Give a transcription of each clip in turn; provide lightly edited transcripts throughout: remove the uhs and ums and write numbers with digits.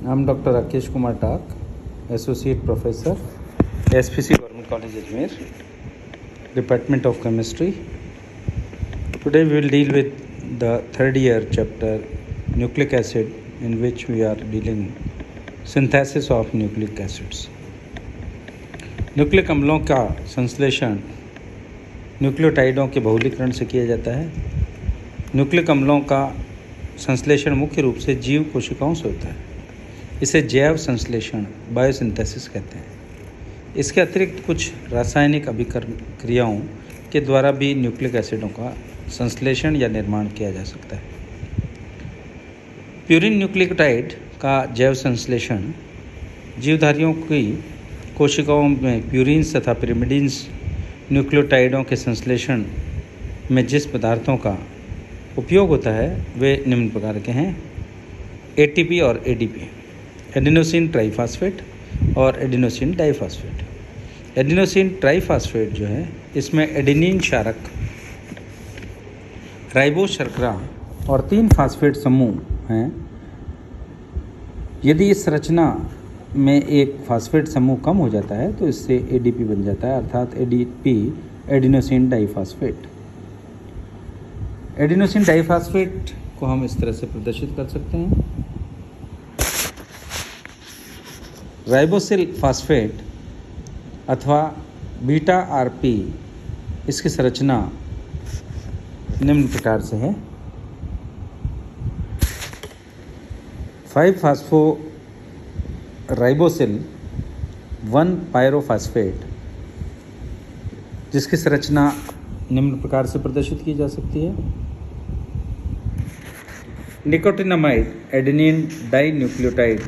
I'm Dr. Rakesh Kumar Tak, Associate Professor, SPC Government College Ajmer, Department of Chemistry. Today we will deal with the third year chapter Nucleic Acid, in which we are dealing synthesis of nucleic acids. Nucleic अम्लों का संश्लेषण न्यूक्लियोटाइडों के बहुलीकरण से किया जाता है। Nucleic अम्लों का संश्लेषण मुख्य रूप से जीव कोशिकाओं से होता है। इसे जैव संश्लेषण बायोसिंथेसिस कहते हैं। इसके अतिरिक्त कुछ रासायनिक अभिक्रियाओं के द्वारा भी न्यूक्लिक एसिडों का संश्लेषण या निर्माण किया जा सकता है। प्यूरिन न्यूक्लियोटाइड का जैव संश्लेषण जीवधारियों की कोशिकाओं में प्यूरिन्स तथा पिरिमिडिन्स न्यूक्लियोटाइडों के संश्लेषण में जिस पदार्थों का उपयोग होता है वे निम्न प्रकार के हैं: एटीपी और एडीपी, एडिनोसिन ट्राइफॉस्फेट और एडिनोसिन डाइफॉस्फेट। एडिनोसिन ट्राइफॉस्फेट जो है, इसमें एडेनिन क्षारक, राइबोज शर्करा और 3 फास्फेट समूह हैं। यदि इस रचना में एक फास्फेट समूह कम हो जाता है तो इससे एडीपी बन जाता है, अर्थात ADP adenosine diphosphate. Adenosine diphosphate को हम इस तरह से प्रदर्शित कर सकते हैं: राइबोसिल फास्फेट अथवा बीटा आरपी। इसकी संरचना निम्न प्रकार से है: 5-फास्फो राइबोसिल 1 पायरोफॉस्फेट, जिसकी संरचना निम्न प्रकार से प्रदर्शित की जा सकती है: nicotinamide adenine di nucleotide.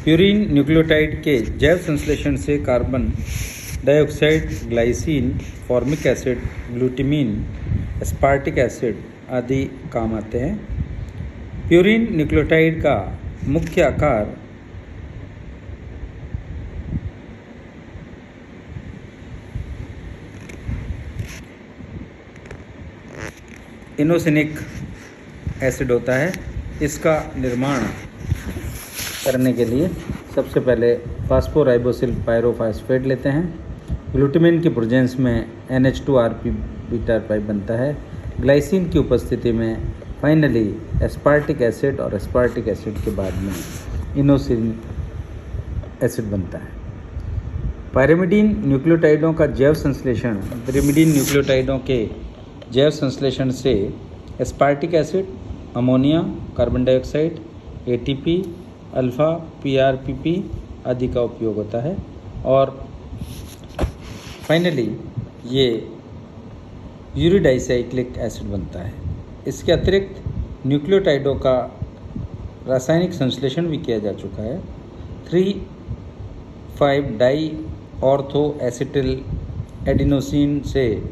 Purine nucleotide के जैव संश्लेषण से carbon dioxide, glycine, formic acid, glutamine, aspartic acid आदि काम आते हैं। प्यूरिन न्यूक्लियोटाइड का मुख्य आकार इनोसिनिक एसिड होता है। इसका निर्माण करने के लिए सबसे पहले फास्फोराइबोसिल पायरोफॉस्फेट लेते हैं। ग्लूटामिन की प्रेजेंस में NH2RP बीटा पाई बनता है। ग्लाइसिन की उपस्थिति में फाइनली एस्पार्टिक एसिड और एस्पार्टिक एसिड के बाद में इनोसिन एसिड बनता है। पायरिमिडीन न्यूक्लियोटाइडों का जैव संश्लेषण पिरिमिडीन न्यूक्लियोटाइडों के जैव संश्लेषण से aspartic acid, ammonia, carbon dioxide, ATP, alpha, PRPP आदि का उपयोग होता है और फाइनली ये यूरिडाइसाइक्लिक एसिड बनता है। इसके अतिरिक्त न्यूक्लियोटाइडों का रासायनिक संश्लेषण भी किया जा चुका है। 3,5-डाई ऑर्थो एसिटिल एडिनोसिन से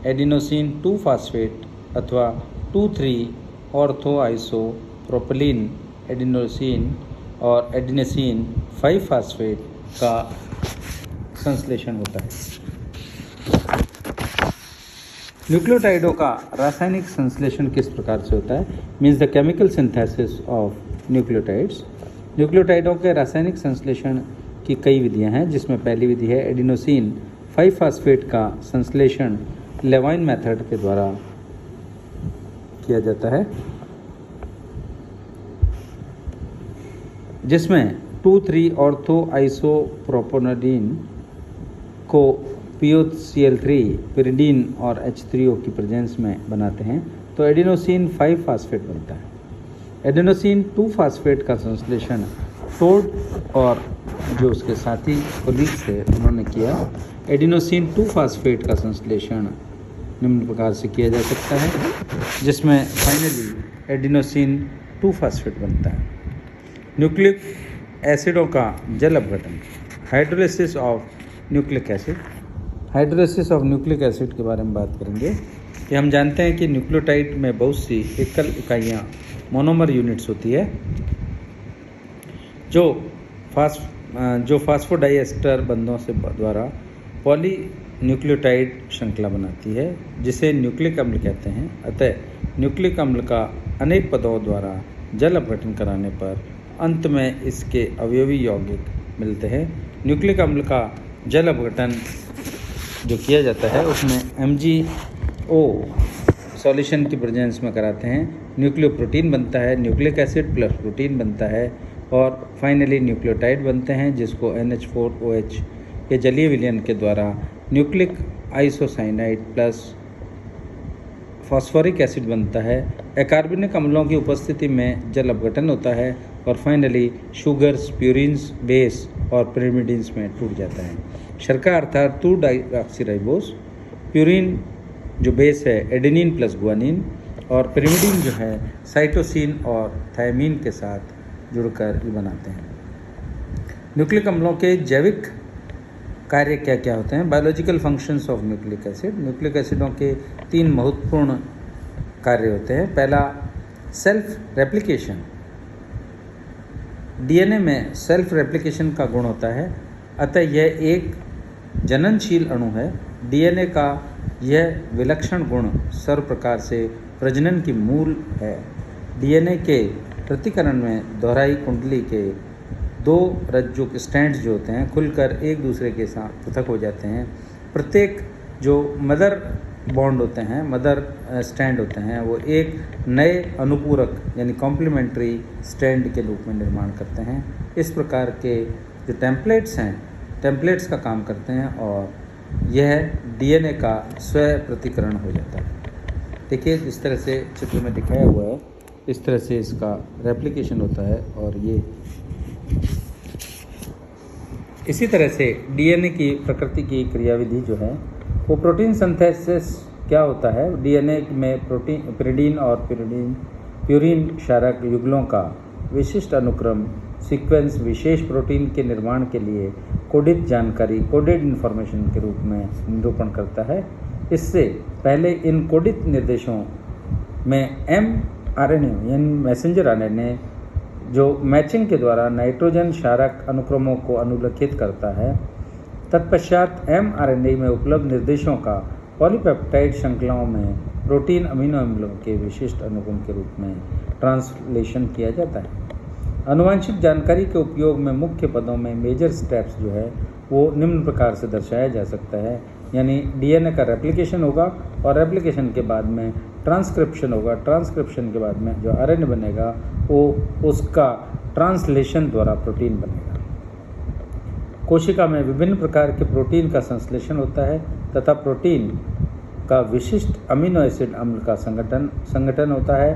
एडिनोसिन 2-फास्फेट अथवा 2,3 ऑर्थो आइसो प्रोपिलीन एडिनोसिन और एडिनोसिन 5-फास्फेट का संश्लेषण होता है। न्यूक्लियोटाइडों का रासायनिक संश्लेषण किस प्रकार से होता है? Means the chemical synthesis of nucleotides. न्यूक्लियोटाइडों के रासायनिक संश्लेषण की कई विधियां हैं, जिसमें पहली विधि है एडिनोसिन 5-फास्फेट का संश्लेषण लेवाइन मेथड के द्वारा किया जाता है, जिसमें 2,3 ऑर्थो आइसोप्रोपोनोडीन को POCl3, पिरिडीन और H3O की प्रेजेंस में बनाते हैं तो एडिनोसिन 5-फास्फेट बनता है। एडिनोसिन 2-फास्फेट का संश्लेषण टोड और जो उसके साथी कोलीग्स थे उन्होंने किया। एडिनोसिन 2-फास्फेट का संश्लेषण निम्न प्रकार से किया जा सकता है, जिसमें फाइनली एडिनोसिन 2-फास्फेट बनता है। न्यूक्लिक एसिडों का जल अपघटन, hydrolysis of nucleic acid. Hydrolysis of nucleic acid के बारे में बात करेंगे कि हम जानते हैं कि न्यूक्लियोटाइड में बहुत सी एकल इकाइयाँ मोनोमर यूनिट्स होती है जो फास्फोडाइएस्टर बंधों से द्वारा पॉली न्यूक्लियोटाइड श्रृंखला बनाती है, जिसे न्यूक्लिक अम्ल कहते हैं। अतः न्यूक्लिक अम्ल का अनेक पदों द्वारा जल अपघटन कराने पर अंत में इसके अवयवी यौगिक मिलते हैं। न्यूक्लिक अम्ल का जल अपघटन जो किया जाता है उसमें MgO सॉल्यूशन की प्रेजेंस में कराते हैं। न्यूक्लियोप्रोटीन बनता है, न्यूक्लिक एसिड प्लस प्रोटीन बनता है और फाइनली न्यूक्लियोटाइड बनते हैं जिसको NH4OH के जलीय विलयन के द्वारा nucleic isocyanide plus phosphoric acid बनता है। अकार्बनिक अम्लों की उपस्थिति में जल अपघटन होता है और फाइनली शुगर्स, प्यूरिन्स, बेस और पिरिमिडिन्स में टूट जाता है। शर्करा अर्थात 2-डीऑक्सीराइबोस, प्यूरिन जो बेस है एडेनिन प्लस गुआनिन और पिरिमिडिन जो है साइटोसिन और थायमीन के साथ जुड़कर ये बनाते हैं। न्यूक्लिक अम्लों के जैविक कार्य क्या क्या होते हैं? Biological functions of nucleic acid. Nucleic एसिडों के 3 महत्वपूर्ण कार्य होते हैं। पहला, सेल्फ रेप्लिकेशन। DNA में सेल्फ रेप्लिकेशन का गुण होता है, अतः यह एक जननशील अणु है। DNA का यह विलक्षण गुण सर्व प्रकार से प्रजनन की मूल है। DNA के प्रतिकरण में दोहराई कुंडली के 2 रज्जुक स्टैंड्स जो होते हैं खुलकर एक दूसरे के साथ पृथक हो जाते हैं। प्रत्येक जो मदर बॉन्ड होते हैं, मदर स्टैंड होते हैं, वो एक नए अनुपूरक यानी कॉम्प्लीमेंट्री स्टैंड के रूप में निर्माण करते हैं। इस प्रकार के जो टेम्पलेट्स हैं, टेम्पलेट्स का काम करते हैं और यह DNA का स्वयं प्रतिकरण हो जाता है। देखिए जिस तरह से चित्र में दिखाया हुआ है, इस तरह से इसका रेप्लिकेशन होता है और ये इसी तरह से DNA की प्रकृति की क्रियाविधि जो है वो प्रोटीन सिंथेसिस क्या होता है? DNA में प्रोटीन, पिरिडीन और प्यूरिन क्षारक युगलों का विशिष्ट अनुक्रम सीक्वेंस विशेष प्रोटीन के निर्माण के लिए कोडित जानकारी, कोडेड इन्फॉर्मेशन के रूप में निरूपण करता है। इससे पहले इन कोडित निर्देशों में mRNA यानी मैसेंजर RNA जो मैचिंग के द्वारा नाइट्रोजन क्षारक अनुक्रमों को अनुलेखित करता है। तत्पश्चात mRNA में उपलब्ध निर्देशों का पॉलीपेप्टाइड श्रृंखलाओं में प्रोटीन अमीनो अम्लों के विशिष्ट अनुक्रम के रूप में ट्रांसलेशन किया जाता है। आनुवंशिक जानकारी के उपयोग में मुख्य पदों में मेजर स्टेप्स जो है वो निम्न प्रकार से दर्शाया जा सकता है, यानी DNA का रेप्लिकेशन होगा और रेप्लिकेशन के बाद में ट्रांसक्रिप्शन होगा। ट्रांसक्रिप्शन के बाद में जो RNA बनेगा वो उसका ट्रांसलेशन द्वारा प्रोटीन बनेगा। कोशिका में विभिन्न प्रकार के प्रोटीन का संश्लेषण होता है तथा प्रोटीन का विशिष्ट अमीनो एसिड अम्ल का संगठन होता है।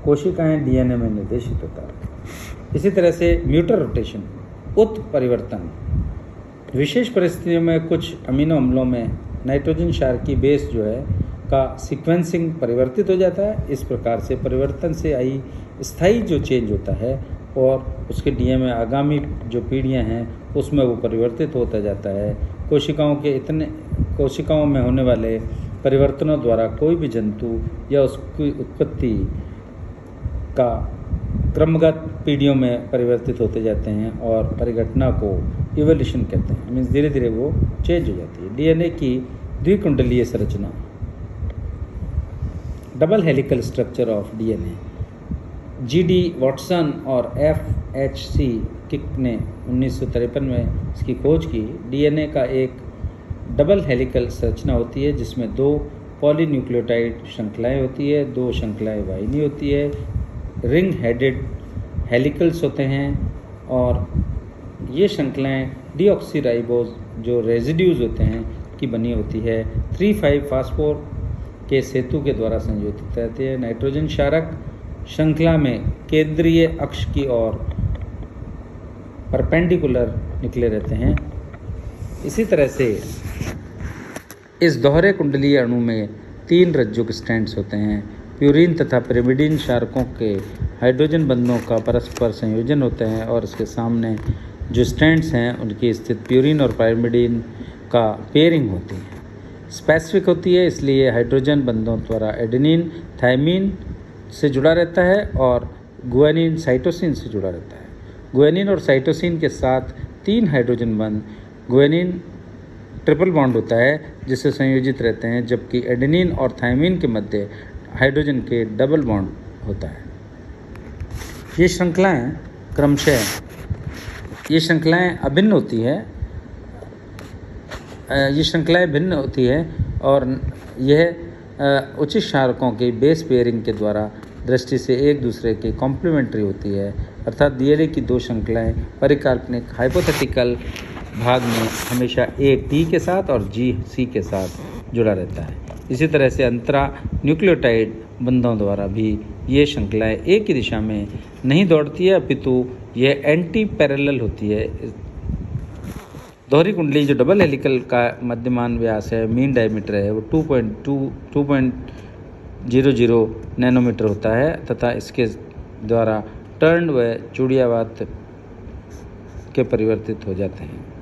कोशिकाएं DNA में निर्देशित होता है। इसी तरह से म्यूटर रोटेशन, उत्परिवर्तन। विशेष परिस्थितियों में कुछ अमीनो अम्लों में नाइट्रोजन क्षार की बेस जो है का सीक्वेंसिंग परिवर्तित हो जाता है। इस प्रकार से परिवर्तन से आई स्थायी जो चेंज होता है और उसके DNA में आगामी जो पीढ़ियां हैं उसमें वो परिवर्तित होता जाता है। कोशिकाओं में होने वाले परिवर्तनों द्वारा कोई भी जंतु या उसकी उत्पत्ति का क्रमगत पीढ़ियों में परिवर्तित होते जाते हैं और परिघटना को इवोल्यूशन कहते हैं। मीन्स धीरे धीरे वो चेंज हो जाती है। DNA की द्विकुंडलीय संरचना, double helical structure of DNA। G.D. Watson और F.H.C. किक ने 1953 में इसकी खोज की। DNA का एक डबल हेलिकल संरचना होती है जिसमें 2 पॉलीन्यूक्लियोटाइड श्रृंखलाएं होती है, 2 श्रृंखलाएं वाहिनी होती है, रिंग हेडेड हेलिकल्स होते हैं और ये श्रृंखलाएं डीऑक्सीराइबोज जो रेजिड्यूज होते हैं की बनी होती है। 3,5-फास्फोर के सेतु के द्वारा संयोजित रहती है। नाइट्रोजन क्षारक श्रृंखला में केंद्रीय अक्ष की ओर परपेंडिकुलर निकले रहते हैं। इसी तरह से इस दोहरे कुंडलीय अणु में 3 रज्जुक स्टैंड्स होते हैं। प्यूरिन तथा पिरिमिडिन क्षारकों के हाइड्रोजन बंधनों का परस्पर संयोजन होते हैं और इसके सामने जो स्टैंड्स हैं उनकी स्थित प्यूरिन और पिरिमिडिन का पेयरिंग होती है, स्पेसिफिक होती है। इसलिए हाइड्रोजन बंधों द्वारा एडेनिन थायमीन से जुड़ा रहता है और गुआनिन साइटोसिन से जुड़ा रहता है। गुआनिन और साइटोसिन के साथ 3 हाइड्रोजन बंध गुआनिन ट्रिपल बॉन्ड होता है जिससे संयोजित रहते हैं, जबकि एडेनिन और थायमीन के मध्य हाइड्रोजन के डबल बॉन्ड होता है। ये श्रृंखलाएं क्रमशः ये श्रृंखलाएं अभिन्न होती है, ये श्रृंखलाएं भिन्न होती है और यह उचित क्षारकों के बेस पेयरिंग के द्वारा दृष्टि से एक दूसरे के कॉम्प्लीमेंट्री होती है। अर्थात डीएनए की दो श्रृंखलाएं परिकल्पनिक हाइपोथेटिकल भाग में हमेशा ए टी के साथ और जी सी के साथ जुड़ा रहता है। इसी तरह से अंतरा न्यूक्लियोटाइड बंधों द्वारा भी ये श्रृंखलाएं एक ही दिशा में नहीं दौड़ती है, अपितु यह एंटी पैरेलल होती है। दोहरी कुंडली जो डबल हेलिकल का मध्यमान व्यास है, मीन डायमीटर है, वो 2.00 नैनोमीटर होता है तथा इसके द्वारा टर्न व चूड़ियावात के परिवर्तित हो जाते हैं।